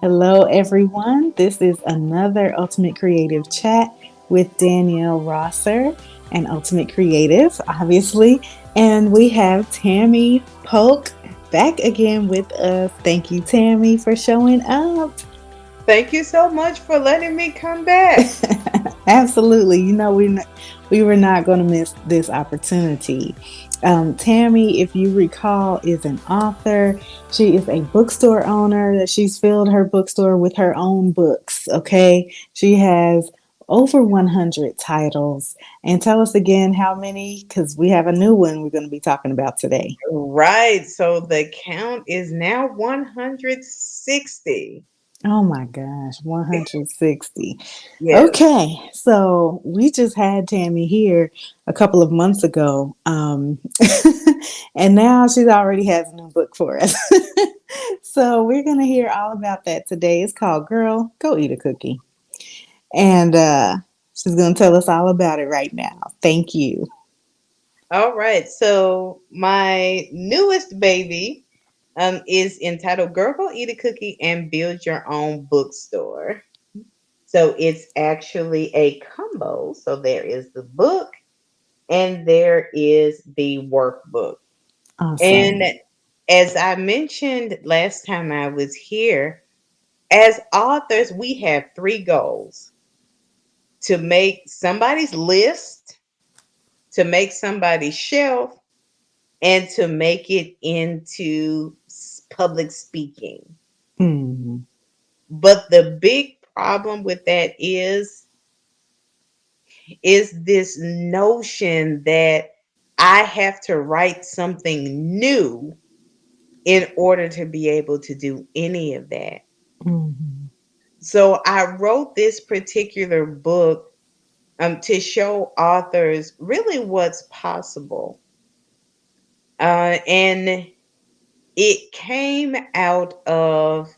Hello, everyone. This is another Ultimate Creative Chat with Danielle Rosser and Ultimate Creative, obviously. And we have Tammie Polk back again with us. Thank you, Tammie, for showing up. Thank you so much for letting me come back. Absolutely. We were not going to miss this opportunity. Tammie, if you recall, is an author. She is a bookstore owner that she's filled her bookstore with her own books. Okay. She has over 100 titles. And tell us again how many, because we have a new one we're going to be talking about today. Right. So the count is now 160. Oh my gosh, 160. Yes. Okay, so we just had Tammie here a couple of months ago, and now she already has a new book for us. So we're going to hear all about that today. It's called Girl, Go Eat a Cookie. And she's going to tell us all about it right now. Thank you. All right. So my newest baby is entitled Girl Go Eat a Cookie and Build Your Own Bookstore. So it's actually a combo. So there is the book and there is the workbook. And Awesome. as I mentioned last time I was here, as authors, we have three goals: to make somebody's list, to make somebody's shelf, and to make it into public speaking. Mm, But the big problem with that is this notion that I have to write something new in order to be able to do any of that. mm, So I wrote this particular book to show authors really what's possible. And it came out of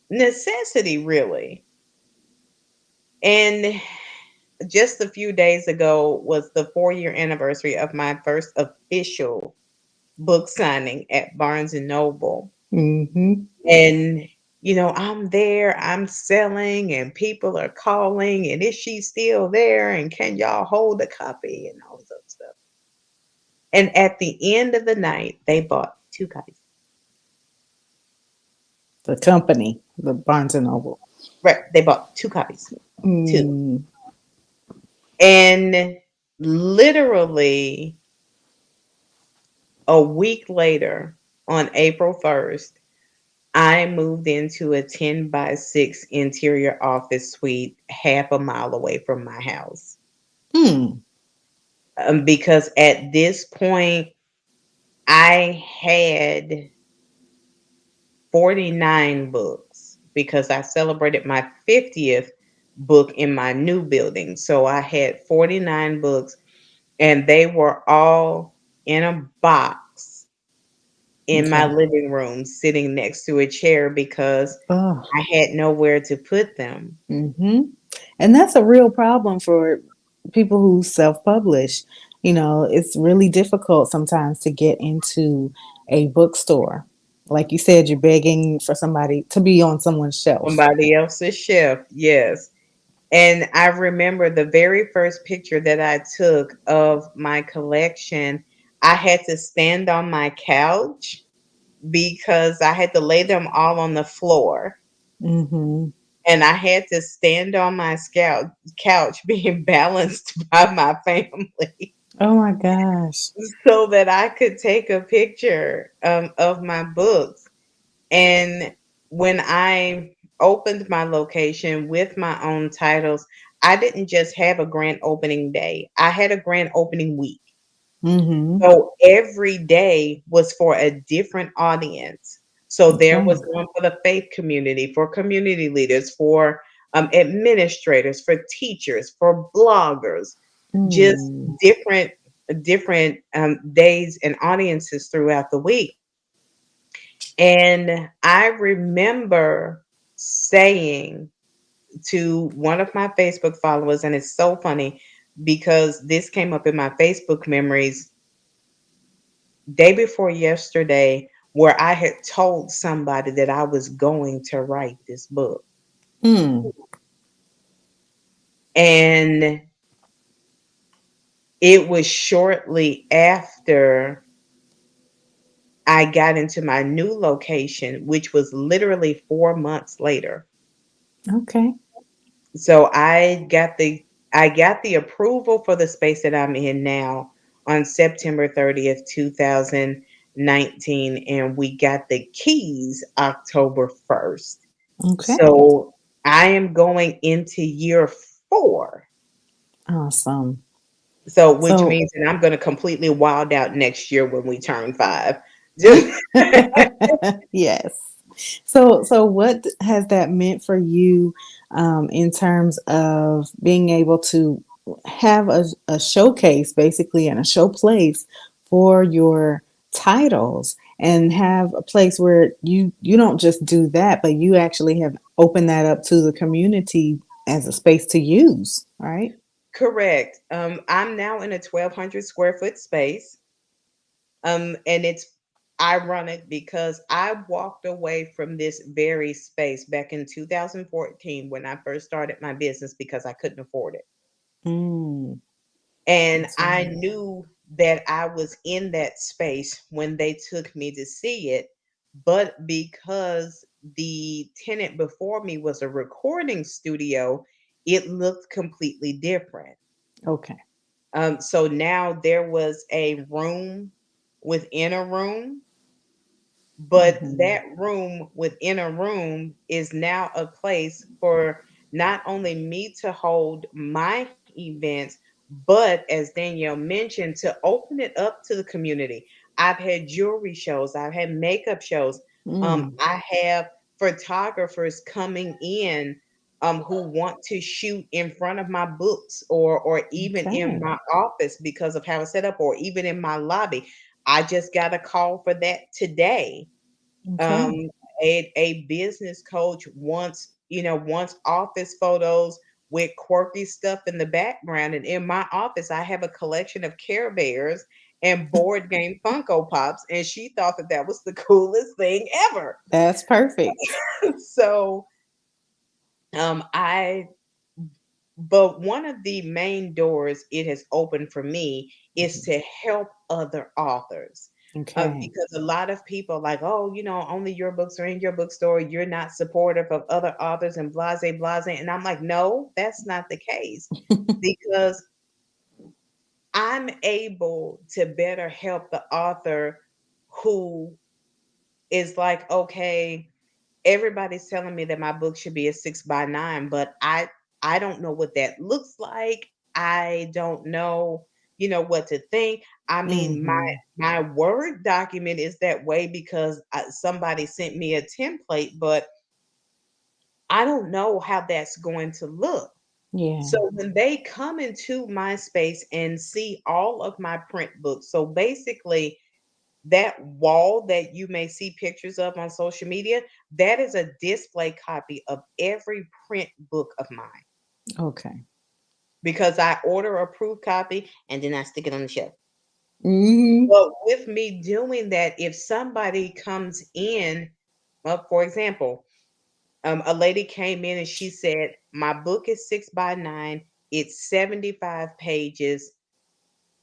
necessity, really. And just a few days ago was the 4-year anniversary of my first official book signing at Barnes and Noble. mm-hmm. And, I'm there, I'm selling, and people are calling, and is she still there? And can y'all hold a copy? And all this other stuff. And at the end of the night, they bought two copies. The company, the Barnes and Noble. Right. They bought two copies. Two. Mm, And literally a week later, on April 1st, I moved into a 10 by 6 interior office suite half a mile away from my house. mm, Because at this point, I had 49 books because I celebrated my 50th book in my new building. So I had 49 books and they were all in a box in my okay. living room sitting next to a chair because Oh. I had nowhere to put them. Hmm. And that's a real problem for people who self-publish. It's really difficult sometimes to get into a bookstore. Like you said, you're begging for somebody to be on someone's shelf. Somebody else's chef, yes. And I remember the very first picture that I took of my collection, I had to stand on my couch because I had to lay them all on the floor. Hmm. And I had to stand on my couch being balanced by my family Oh my gosh. so that I could take a picture of my books. And when I opened my location with my own titles, I didn't just have a grand opening day, I had a grand opening week. Hmm. So every day was for a different audience. So there Okay. was one for the faith community, for community leaders, for administrators, for teachers, for bloggers, just Mm. different days and audiences throughout the week. And I remember saying to one of my Facebook followers, and it's so funny because this came up in my Facebook memories day before yesterday where I had told somebody that I was going to write this book. Mm. And it was shortly after I got into my new location, which was literally 4 months later. Okay. So I got the approval for the space that I'm in now on September 30th, 2019, and we got the keys October 1st. Okay. So I am going into year 4. Awesome. So which So, means that I'm going to completely wild out next year when we turn 5. Just yes. So what has that meant for you in terms of being able to have a showcase, basically, and a show place for your titles, and have a place where you don't just do that, but you actually have opened that up to the community as a space to use, right? correct. I'm now in a 1,200 square foot space. And it's ironic because I walked away from this very space back in 2014 when I first started my business because I couldn't afford it. Mm, And that's I right. knew that I was in that space when they took me to see it. But because the tenant before me was a recording studio, it looked completely different. Okay. So now there was a room within a room, but Hmm. that room within a room is now a place for not only me to hold my events, but as Danielle mentioned, to open it up to the community. I've had jewelry shows, I've had makeup shows. Mm, I have photographers coming in who want to shoot in front of my books, or even in okay. my office because of how it's set up, or even in my lobby. I just got a call for that today. um, Okay. a business coach wants office photos with quirky stuff in the background, and in my office I have a collection of Care Bears and board game Funko Pops, and she thought that that was the coolest thing ever. That's perfect. So I but one of the main doors it has opened for me is Mhm. to help other authors. Okay. Because a lot of people are like, oh, only your books are in your bookstore. You're not supportive of other authors and blase, blase. And I'm like, no, that's not the case, because I'm able to better help the author who is like, okay, everybody's telling me that my book should be a 6 by 9, but I don't know what that looks like. I don't know, what to think. I mean, my Hmm. my Word document is that way because somebody sent me a template, but I don't know how that's going to look. Yeah. So when they come into my space and see all of my print books, so basically that wall that you may see pictures of on social media, that is a display copy of every print book of mine, Okay. because I order a proof copy and then I stick it on the shelf. Hmm. But with me doing that, if somebody comes in, for example, a lady came in and she said, my book is 6 by 9, it's 75 pages,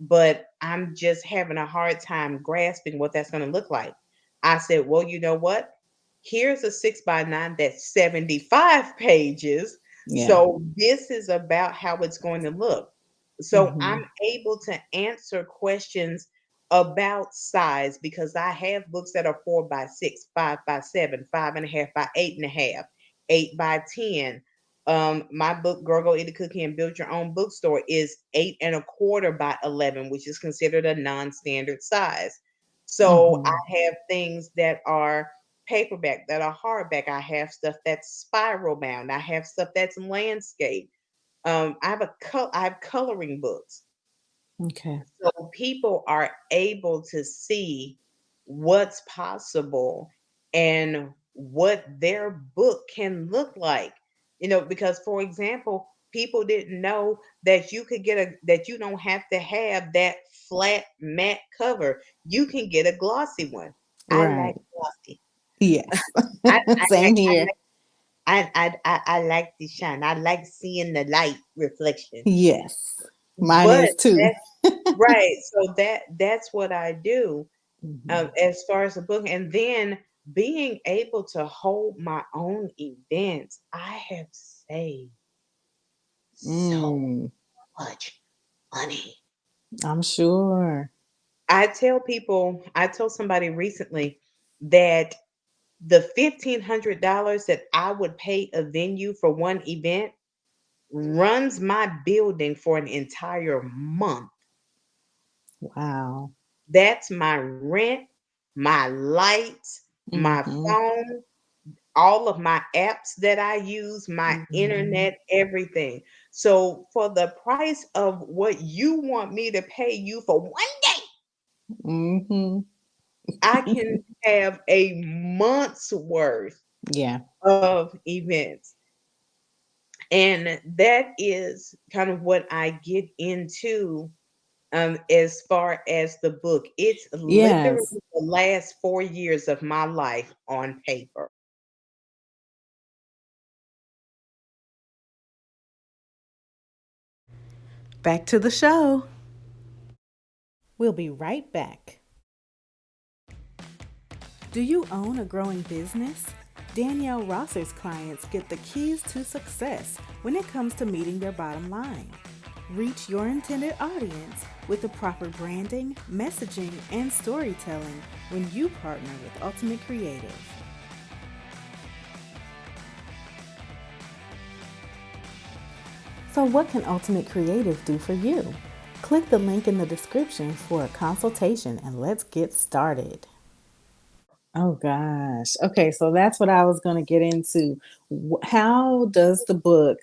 but I'm just having a hard time grasping what that's going to look like. I said, well, you know what? Here's a 6 by 9 that's 75 pages. Yeah. So this is about how it's going to look. So I'm Hmm. able to answer questions about size because I have books that are 4 by 6, 5 by 7, 5.5 by 8.5, 8 by 10. My book, Girl Go Eat a Cookie and Build Your Own Bookstore, is 8.25 by 11, which is considered a non-standard size. So Hmm. I have things that are paperback, that are hardback. I have stuff that's spiral bound. I have stuff that's landscape. I have coloring books. Okay. So people are able to see what's possible and what their book can look like. Because for example, people didn't know that that you don't have to have that flat matte cover. You can get a glossy one. I like Right. glossy. Yes. I Same like here. I like the shine. I like seeing the light reflection. Yes. Mine But is too. that right, so that's what I do Mhm. as far as the book, and then being able to hold my own events. I have saved so Mm, much money. I'm sure. I told somebody recently that the $1,500 that I would pay a venue for one event runs my building for an entire month. Wow. That's my rent, my lights, my Mm-hmm. phone, all of my apps that I use, my Mm-hmm. internet, everything. So for the price of what you want me to pay you for one day, Mm-hmm. I can have a month's worth Yeah. of events. And that is kind of what I get into as far as the book. It's literally Yes. the last 4 years of my life on paper. Back to the show. We'll be right back. Do you own a growing business? Danielle Rosser's clients get the keys to success when it comes to meeting their bottom line. Reach your intended audience with the proper branding, messaging, and storytelling when you partner with Ultimate Creative. So, what can Ultimate Creative do for you? Click the link in the description for a consultation and let's get started. Oh gosh. Okay, so that's what I was going to get into. How does the book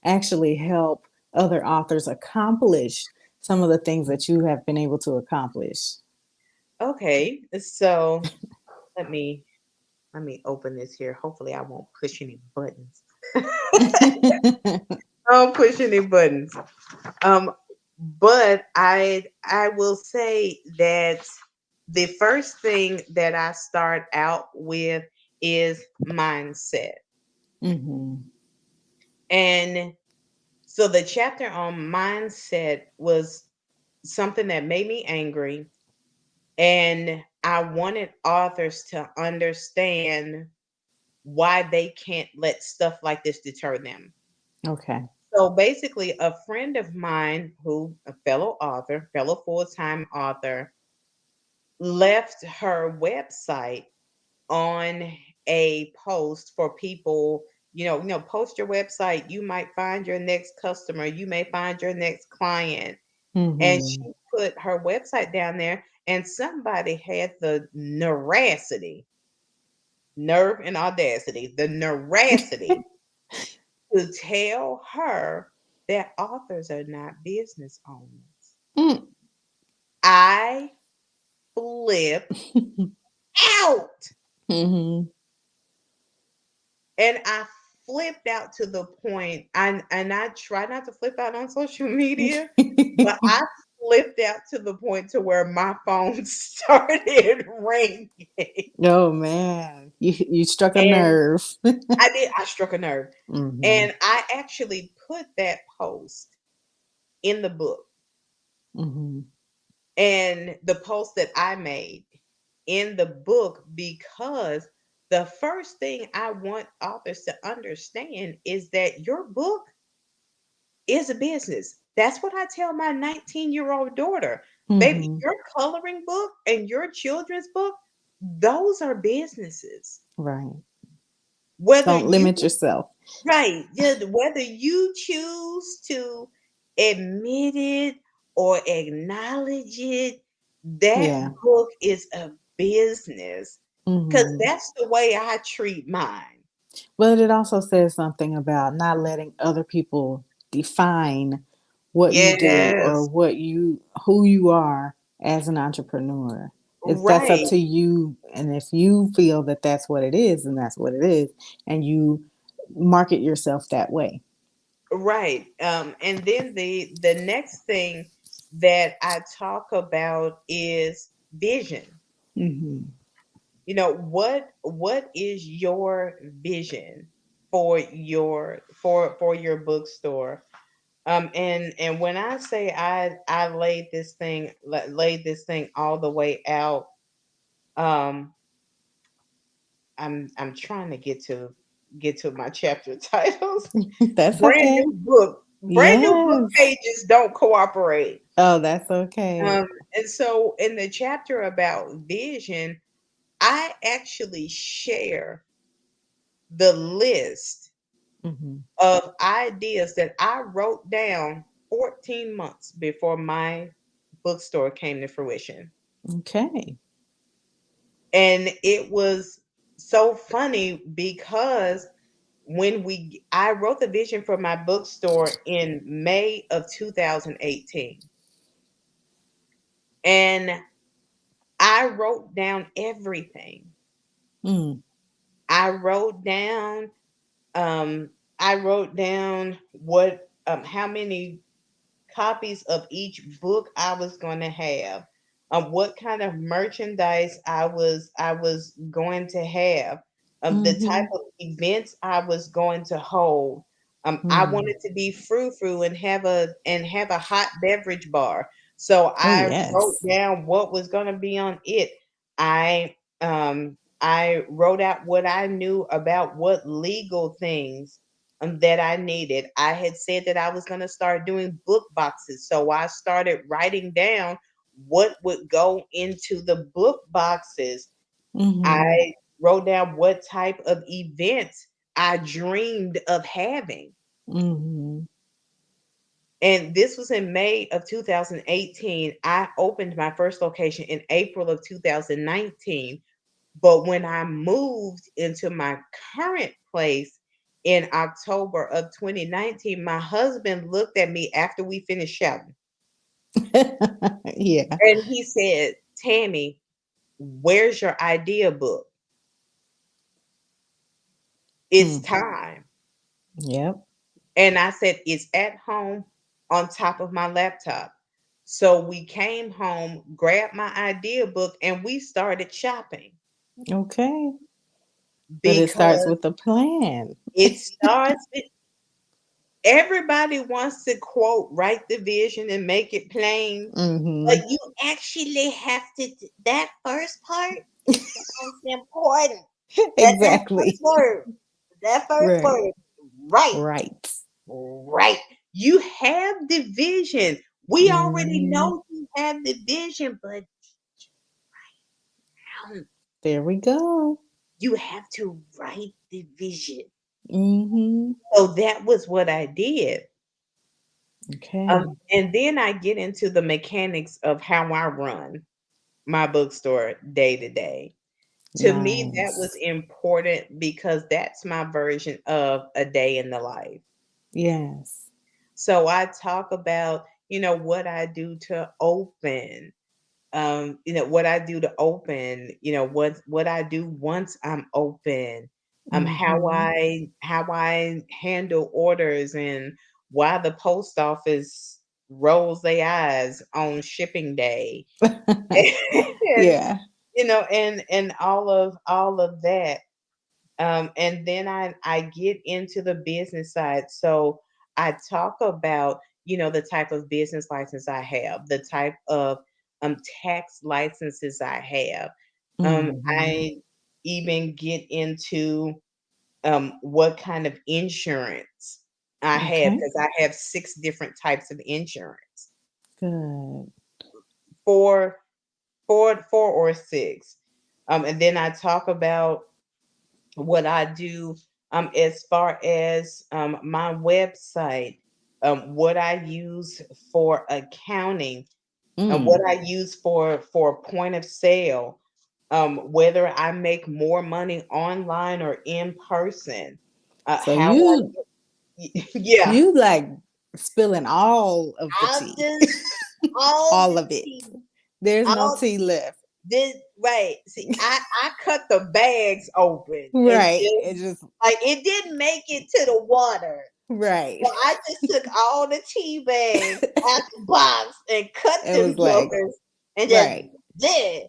actually help other authors accomplish some of the things that you have been able to accomplish? Okay, so let me let me open this here. Hopefully, I won't push any buttons. I won't push any buttons. Um, but I will say that the first thing that I start out with is mindset. Mhm. And so the chapter on mindset was something that made me angry. And I wanted authors to understand why they can't let stuff like this deter them. Okay. So basically, a friend of mine who, a fellow author, fellow full time author, left her website on a post for people, post your website. You might find your next customer, you may find your next client. And Mhm. she put her website down there, and somebody had the nerve and audacity, the naracity to tell her that authors are not business owners. Mm. I flipped out. Mhm. And I flipped out to the point, and I try not to flip out on social media, but I flipped out to the point to where my phone started ringing. Oh man, you struck a And nerve. I struck a nerve. Mhm. And I actually put that post in the book, Mhm. and the post that I made in the book, because the first thing I want authors to understand is that your book is a business. That's what I tell my 19-year-old daughter. Baby, Mhm. your coloring book and your children's book, those are businesses. Right. Whether Don't you limit yourself. right, yeah, whether you choose to admit it or acknowledge it, that Yeah. book is a business. Cause Mhm. that's the way I treat mine. But it also says something about not letting other people define what you do or Yes, who you are as an entrepreneur. That's up right. to you, and if you feel that that's what it is, then that's what it is, and you market yourself that way. Right. And then the next thing that I talk about is vision. Mhm. what is your vision for your bookstore? And when I say I laid this thing all the way out, um, I'm trying to get to my chapter titles. That's okay. Brand new book Yes. pages don't cooperate. Oh, that's okay. Um, and so in the chapter about vision, I actually share the list Hmm. of ideas that I wrote down 14 months before my bookstore came to fruition. Okay. And it was so funny because I wrote the vision for my bookstore in May of 2018. And I wrote down everything. Mm. I wrote down um I wrote down what how many copies of each book I was going to have, what kind of merchandise I was going to have, the type Hmm. of events I was going to hold. I Mm. wanted to be frou-frou and have a hot beverage bar. So Oh, I wrote yes. down what was going to be on it. I wrote out what I knew about what legal things that I needed. I had said that I was going to start doing book boxes. So I started writing down what would go into the book boxes. Hmm. I wrote down what type of events I dreamed of having. Hmm. And this was in May of 2018. I opened my first location in April of 2019. But when I moved into my current place in October of 2019, my husband looked at me after we finished shouting Yeah. and he said, Tammie, where's your idea book? It's Mm. time. Yep. And I said, it's at home on top of my laptop. So we came home, grabbed my idea book, and we started shopping Okay. But it starts because with a plan. it starts with everybody wants to quote, write the vision and make it plain, but Hmm. you actually have to that first part is the most important. That first Exactly. word. That first Right. word. Right. Right. Right. You have the vision. We already Hmm. know you have the vision, but There we go. you have to write the vision. Hmm. So that was what I did. Okay. And then I get into the mechanics of how I run my bookstore day to day. To me, that was Nice. important because that's my version of a day in the life. Yes. So I talk about, what I do to open, what I do to open, what I do once I'm open, Hmm. how I handle orders and why the post office rolls their eyes on shipping day. and Yeah. and all of that. And then I get into the business side. So I talk about, the type of business license I have, the type of tax licenses I have. Hmm. I even get into what kind of insurance I have Okay. because I have 6 different types of insurance. Good. Four, four or six. And then I talk about what I do as far as my website, what I use for accounting, and what Mm. I use for point of sale, whether I make more money online or in person, So how you yeah, you like spilling all of the I tea, just all all the of it. tea, There's no all tea left. this right. See, I cut the bags open and Right. just It just like it didn't make it to the water. right. So I just took all the tea bags out the box and cut It them was like jokers and just right. did.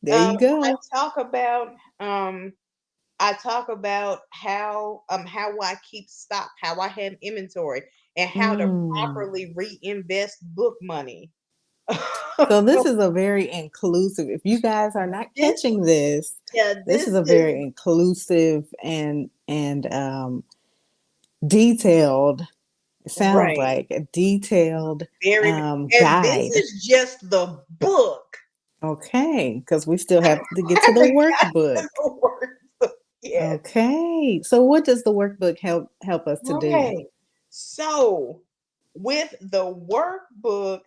There you I go. talk about um I talk about how I keep stock, how I have inventory, and how to Mm. properly reinvest book money. So this is a very inclusive. If you guys are not This catching this, yeah, this this is a is very inclusive and detailed. It sounds right. like a detailed Very and this guide. is just the book. Okay, because we still have to get I to the haven't workbook. gotten the workbook yet. Okay, so what does the workbook help us to do? Right. So with the workbook,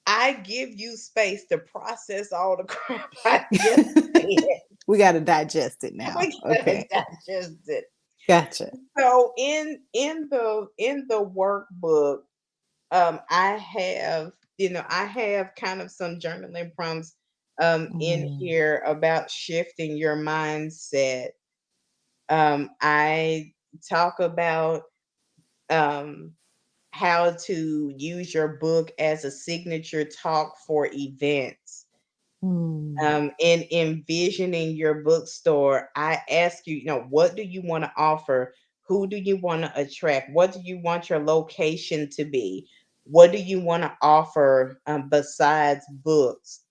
I give you space to process all the crap I just said. We got to digest it now. We gotta Okay, digest it. gotcha. So in the workbook, I have I have kind of some journaling prompts in Mm, here about shifting your mindset. I talk about um how to use your book as a signature talk for events. mm, In envisioning your bookstore, I ask you, what do you want to offer? Who do you want to attract? What do you want your location to be? What do you want to offer besides books?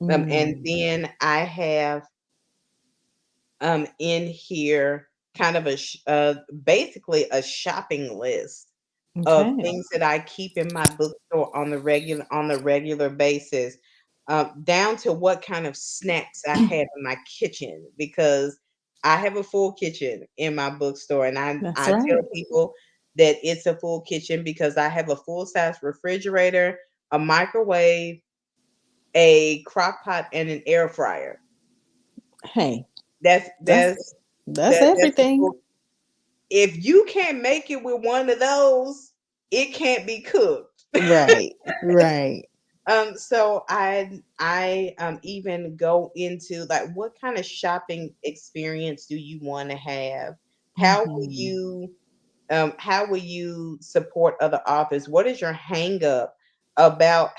And mm. then I have in here kind of basically a shopping list of Okay. things that I keep in my bookstore on the regular basis, down to what kind of snacks I have in my kitchen because I have a full kitchen in my bookstore, and I That's I tell right. people that it's a full kitchen because I have a full size refrigerator, a microwave, a crock pot, and an air fryer. Hey, That's that's that's that's that's a everything. full. If you can't make it with one of those, it can't be cooked. Right. Right. So I even go into like what kind of shopping experience do you want to have? How will Hmm. you support other authors? What is your hang up about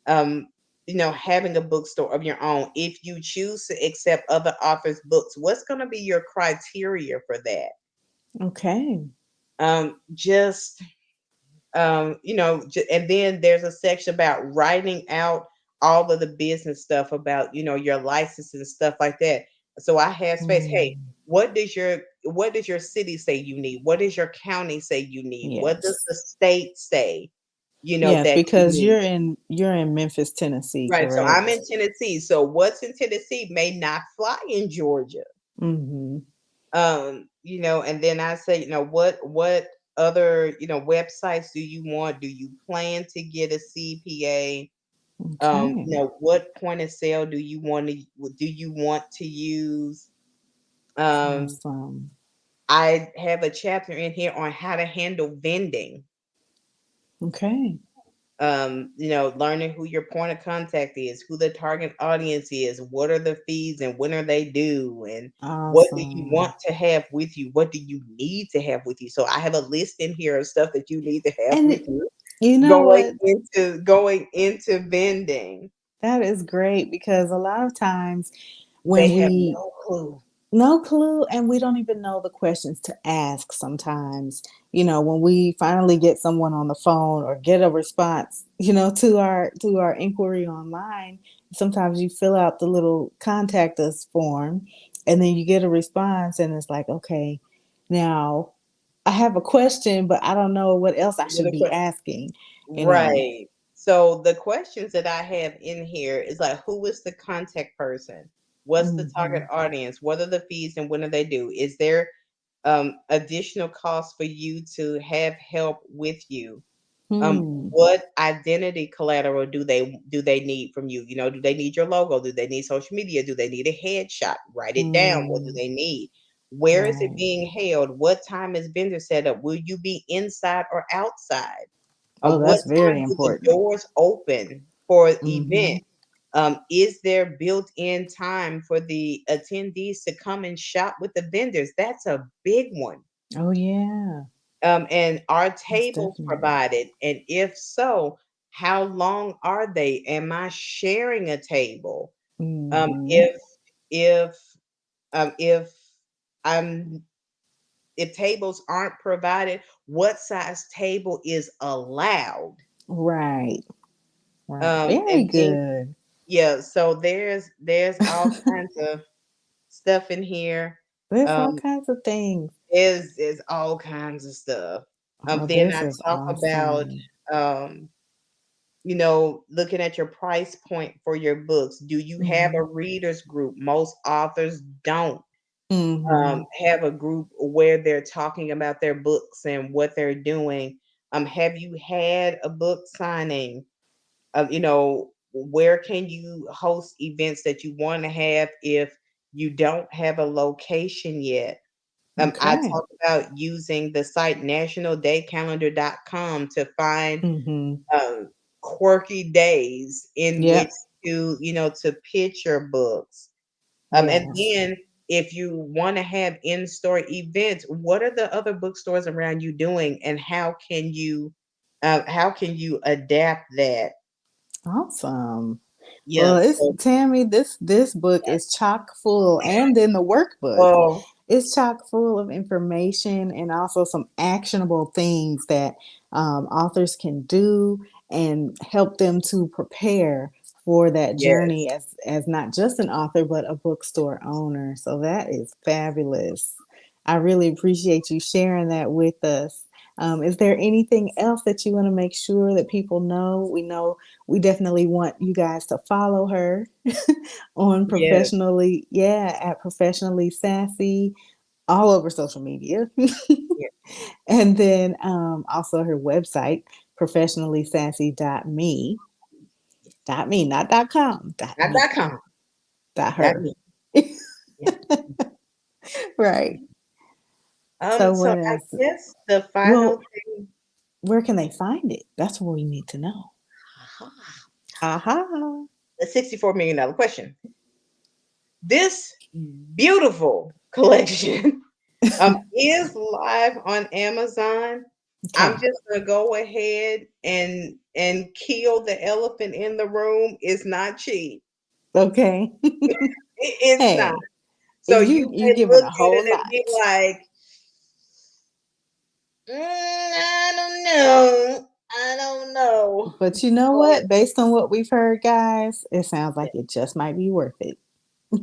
um having a bookstore of your own? If you choose to accept other authors' books, what's going to be your criteria for that? Okay. Just and then there's a section about writing out all of the business stuff about your license and stuff like that. So I have space. Hey, Mm. what does your city say you need? What does your county say you need? What does Yes. the state say Yes, that you because need? you're in Memphis, Tennessee, Right. So I'm in correct? Tennessee. So what's in Tennessee may not fly in Georgia. Hmm. And then I say, what other, websites do you want? Do you plan to get a CPA? Okay. What point of sale do you want to use? Um, Awesome. I have a chapter in here on how to handle vending. Okay. Learning who your point of contact is, who the target audience is, what are the fees and when are they due, and what do you want Awesome. to have with you? What do you need to have with you? So I have a list in here of stuff that you need to have And with you you know going what? into vending. That is great because a lot of times They when have we no clue. no clue, and we don't even know the questions to ask sometimes. When we finally get someone on the phone or get a response, to our inquiry online, sometimes you fill out the little contact us form and then you get a response and it's like, okay, now I have a question, but I don't know what else I should be asking, you know. Right. So the questions that I have in here is like, who is the contact person? What's the target Mhm. audience? What are the fees and when do they do? Is there additional cost for you to have help with you? Hmm. What identity collateral do they need from you? Do they need your logo? Do they need social media? Do they need a headshot? Write it down. What do Mm. they need? Where is it Right. being held? What time is vendor set up? Will you be inside or outside? Oh, What that's very time do the important. doors open for event? Mhm. Is there built-in time for the attendees to come and shop with the vendors? That's a big one. Oh, yeah. And are That's tables definitely. provided? And if so, how long are they? Am I sharing a table? Mm-hmm. If if if I'm if tables aren't provided, what size table is allowed? Right. Right. Very And then good. yeah, so there's all kinds of stuff in here. There's all Um, kinds of things. is all kinds of stuff. Oh, Then this I is talk about awesome. um, looking at your price point for your books. Do you have Mm-hmm. a readers group? Most authors don't Mm-hmm. have a group where they're talking about their books and what they're doing. Have you had a book signing? Where can you host events that you want to have if you don't have a location yet? I Okay. talk about using the site nationaldaycalendar.com to find Mm-hmm. um, quirky days in which Yep. to pitch your books. And Yes. then if you want to have in-store events, what are the other bookstores around you doing, and how can you adapt that? Awesome. Well, Yes. it's Tammy, this book is chock full, and then the workbook. Oh, It's chock full of information and also some actionable things that authors can do and help them to prepare for that journey yes. as not just an author but a bookstore owner. So that is fabulous. I really appreciate you sharing that with us. Is there anything else that you want to make sure that people know? We know we definitely want you guys to follow her on Yes. professionally, yeah, at professionally sassy all over social media. Yes. And then also her website, professionallysassy.me. Dot me, not dot com, dot Not me, dot com. dot Dot her. me. Yeah. Right. So So what I else? guess the final Well, thing. where can they find it? That's what we need to know. Aha, Ha ha. the $64 million question. This beautiful collection is live on Amazon. I'm Okay. just gonna go ahead and kill the elephant in the room. It's not cheap. Okay. It's not. Hey, So you you you may giving look a at whole it and be lot. like, I don't know. I don't know. But you know But what? Based on what we've heard, guys, it sounds like it just might be worth it.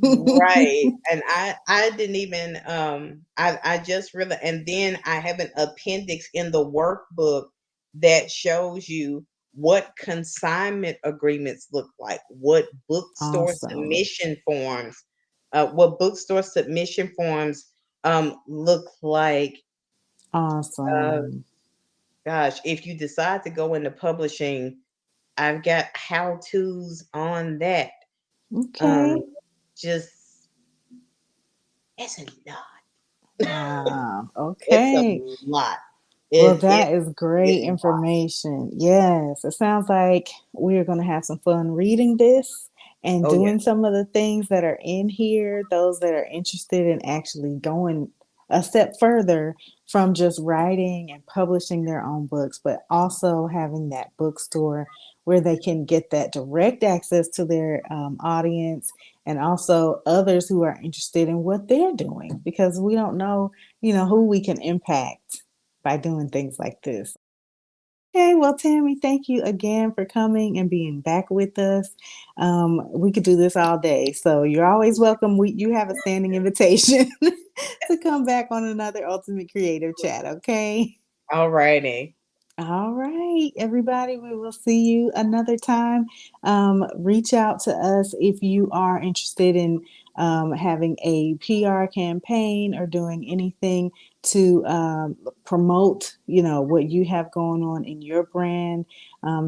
right. And I didn't even I just really, and then I have an appendix in the workbook that shows you what consignment agreements look like, Awesome. what bookstore submission forms look like. Uh Awesome. gosh, if you decide to go into publishing, I've got how-tos on that. Um Okay. just it's a lot. Wow. It's a Okay. lot. Well, It that is great is a lot. information. Yes, it sounds like we're going to have some fun reading this and Oh, yeah. doing some of the things that are in here. Those that are interested in actually going a step further from just writing and publishing their own books, but also having that bookstore where they can get that direct access to their audience and also others who are interested in what they're doing because we don't know, who we can impact by doing things like this. Okay, well, Tammy, thank you again for coming and being back with us. We could do this all day, so you're always welcome. You have a standing invitation to come back on another Ultimate Creative Chat, okay? Alrighty. All right, everybody, we will see you another time. Reach out to us if you are interested in having a PR campaign or doing anything to promote, what you have going on in your brand.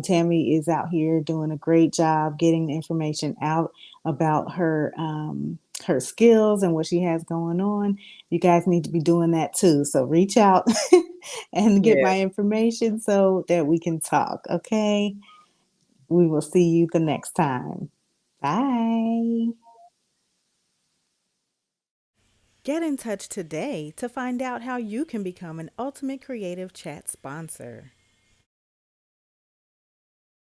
Tammy is out here doing a great job getting the information out about her skills and what she has going on. You guys need to be doing that too. So reach out and get Yeah. my information so that we can talk. Okay. We will see you the next time. Bye. Get in touch today to find out how you can become an Ultimate Creative Chat sponsor.